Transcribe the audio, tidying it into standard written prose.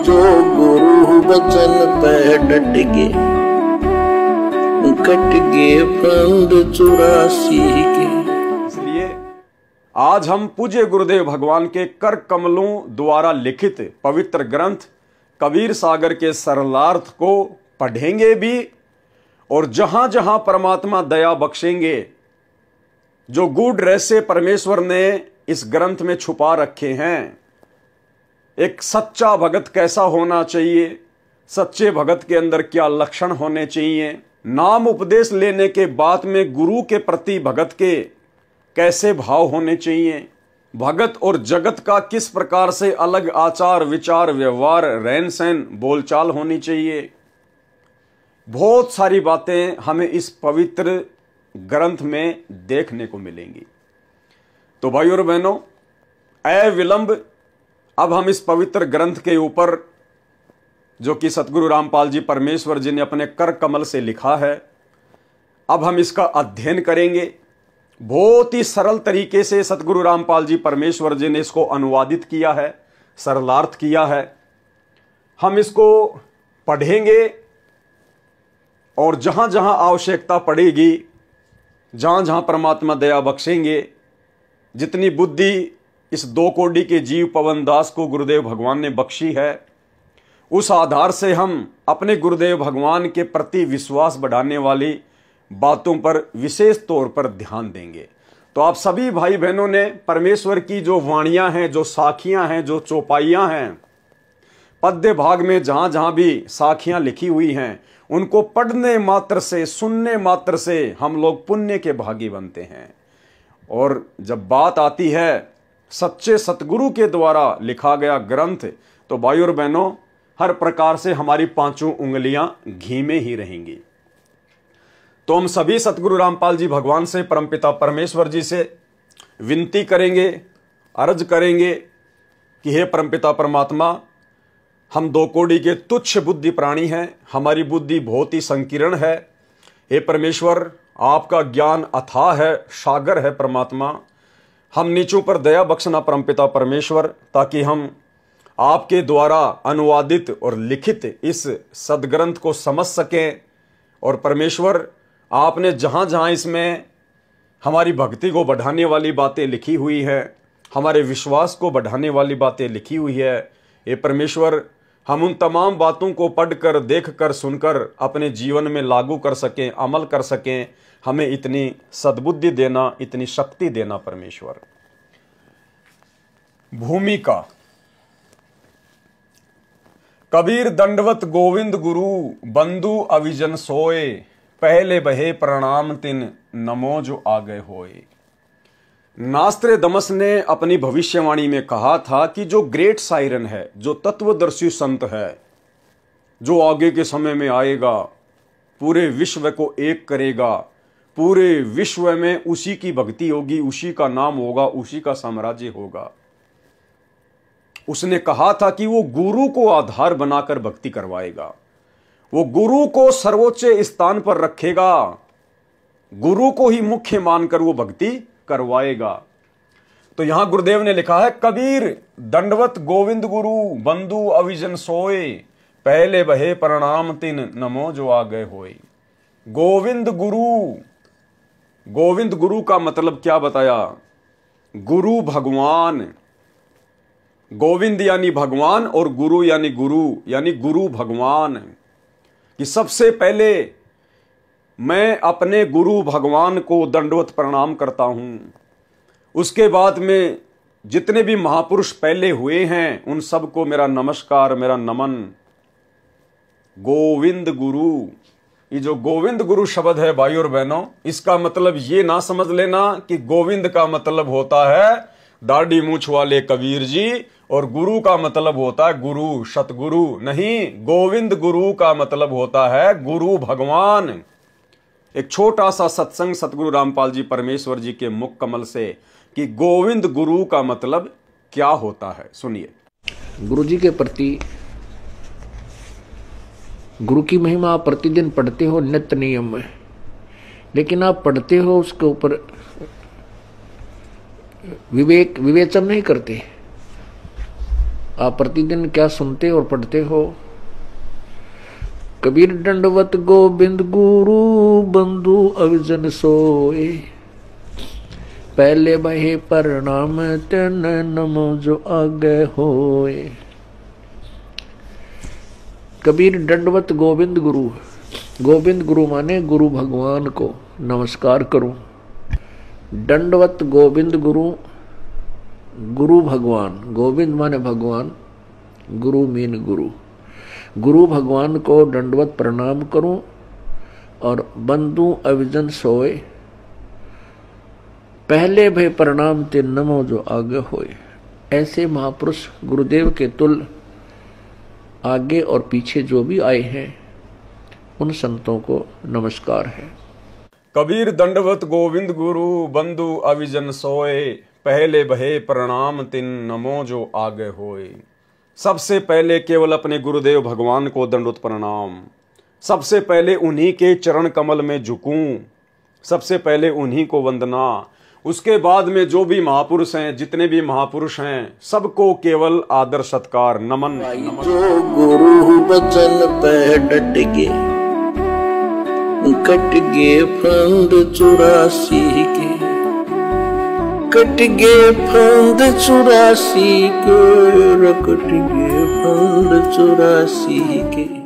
जो गुरु वचन पे डट के कट गए फंद 84 के। इसलिए आज हम पूज्य गुरुदेव भगवान के कर कमलों द्वारा लिखित पवित्र ग्रंथ कबीर सागर के सरलार्थ को पढ़ेंगे भी, और जहां जहां परमात्मा दया बख्शेंगे, जो गूढ़ रहस्य परमेश्वर ने इस ग्रंथ में छुपा रखे हैं, एक सच्चा भगत कैसा होना चाहिए, सच्चे भगत के अंदर क्या लक्षण होने चाहिए, नाम उपदेश लेने के बाद में गुरु के प्रति भगत के कैसे भाव होने चाहिए, भगत और जगत का किस प्रकार से अलग आचार विचार व्यवहार रहन सहन बोलचाल होनी चाहिए, बहुत सारी बातें हमें इस पवित्र ग्रंथ में देखने को मिलेंगी। तो भाइयों और बहनों, अविलंब अब हम इस पवित्र ग्रंथ के ऊपर, जो कि सतगुरु रामपाल जी परमेश्वर जी ने अपने कर कमल से लिखा है, अब हम इसका अध्ययन करेंगे। बहुत ही सरल तरीके से सतगुरु रामपाल जी परमेश्वर जी ने इसको अनुवादित किया है, सरलार्थ किया है। हम इसको पढ़ेंगे और जहां जहां आवश्यकता पड़ेगी, जहां जहां परमात्मा दया बख्शेंगे, जितनी बुद्धि इस 2 कोटि के जीव पवन दास को गुरुदेव भगवान ने बख्शी है, उस आधार से हम अपने गुरुदेव भगवान के प्रति विश्वास बढ़ाने वाली बातों पर विशेष तौर पर ध्यान देंगे। तो आप सभी भाई बहनों ने परमेश्वर की जो वाणियां हैं, जो साखियां हैं, जो चौपाइयां हैं, पद्य भाग में जहां जहां भी साखियां लिखी हुई हैं, उनको पढ़ने मात्र से, सुनने मात्र से हम लोग पुण्य के भागी बनते हैं। और जब बात आती है सच्चे सतगुरु के द्वारा लिखा गया ग्रंथ, तो भाइयों और बहनों, हर प्रकार से हमारी 5 उंगलियां घी में ही रहेंगी। तो हम सभी सतगुरु रामपाल जी भगवान से, परमपिता परमेश्वर जी से विनती करेंगे, अर्ज करेंगे कि हे परमपिता परमात्मा, हम 2 कोटि के तुच्छ बुद्धि प्राणी हैं, हमारी बुद्धि बहुत ही संकीर्ण है। हे परमेश्वर, आपका ज्ञान अथाह है, सागर है परमात्मा। हम नीचों पर दया बख्शना परमपिता परमेश्वर, ताकि हम आपके द्वारा अनुवादित और लिखित इस सदग्रंथ को समझ सकें। और परमेश्वर, आपने जहां जहां इसमें हमारी भक्ति को बढ़ाने वाली बातें लिखी हुई है, हमारे विश्वास को बढ़ाने वाली बातें लिखी हुई है, ये परमेश्वर, हम उन तमाम बातों को पढ़कर, देखकर, सुनकर अपने जीवन में लागू कर सकें, अमल कर सकें। हमें इतनी सद्बुद्धि देना, इतनी शक्ति देना परमेश्वर। भूमिका। कबीर दंडवत गोविंद गुरु बंधु अविजन सोए, पहले बहे प्रणाम तिन नमो जो आगे होए। नास्त्रे दमस ने अपनी भविष्यवाणी में कहा था कि जो ग्रेट साइरन है, जो तत्वदर्शी संत है, जो आगे के समय में आएगा, पूरे विश्व को एक करेगा, पूरे विश्व में उसी की भक्ति होगी, उसी का नाम होगा, उसी का साम्राज्य होगा। उसने कहा था कि वो गुरु को आधार बनाकर भक्ति करवाएगा, वो गुरु को सर्वोच्च स्थान पर रखेगा, गुरु को ही मुख्य मानकर वो भक्ति करवाएगा। तो यहां गुरुदेव ने लिखा है, कबीर दंडवत गोविंद गुरु बंधु अविजन सोए, पहले बहे प्रणाम तिन नमो जो आ गए होए। गोविंद गुरु, गोविंद गुरु का मतलब क्या बताया? गुरु भगवान। गोविंद यानी भगवान और गुरु यानी गुरु भगवान। कि सबसे पहले मैं अपने गुरु भगवान को दंडवत प्रणाम करता हूं, उसके बाद में जितने भी महापुरुष पहले हुए हैं उन सबको मेरा नमस्कार, मेरा नमन। गोविंद गुरु, ये जो गोविंद गुरु शब्द है भाई और बहनों, इसका मतलब ये ना समझ लेना कि गोविंद का मतलब होता है दाढ़ी मूछ वाले कबीर जी, और गुरु का मतलब होता है गुरु, सतगुरु। नहीं, गोविंद गुरु का मतलब होता है गुरु भगवान। एक छोटा सा सत्संग सतगुरु रामपाल जी परमेश्वर जी के मुख कमल से कि गोविंद गुरु का मतलब क्या होता है, सुनिए। गुरु जी के प्रति गुरु की महिमा आप प्रतिदिन पढ़ते हो नित्य नियम में, लेकिन आप पढ़ते हो उसके ऊपर विवेचन नहीं करते। आप प्रतिदिन क्या सुनते और पढ़ते हो? कबीर दंडवत गोविंद गुरु बंधु अविजन सोए, पहले बहे प्रणाम तेन नमो जो आगे होए। कबीर दंडवत गोविंद गुरु, गोविंद गुरु माने गुरु भगवान को नमस्कार करूं। दंडवत गोविंद गुरु, गुरु भगवान, गोविंद माने भगवान, गुरु मीन गुरु, गुरु भगवान को दंडवत प्रणाम करूं। और बंधु अविजन सोए, पहले भय प्रणाम ते नमो जो आगे होए। ऐसे महापुरुष गुरुदेव के तुल्य आगे और पीछे जो भी आए हैं उन संतों को नमस्कार है। कबीर दंडवत गोविंद गुरु बंधु अविजन सोए, पहले बहे प्रणाम तिन नमो जो आगे होए। सबसे पहले केवल अपने गुरुदेव भगवान को दंडवत प्रणाम, सबसे पहले उन्हीं के चरण कमल में झुकूं, सबसे पहले उन्हीं को वंदना। उसके बाद में जो भी महापुरुष हैं, जितने भी महापुरुष हैं, सबको केवल आदर सत्कार नमन। जो गुरु बचन पे डट के, कट गे फंद 84 के, कट गे फंद 84 के, कट गे फंद 84 के।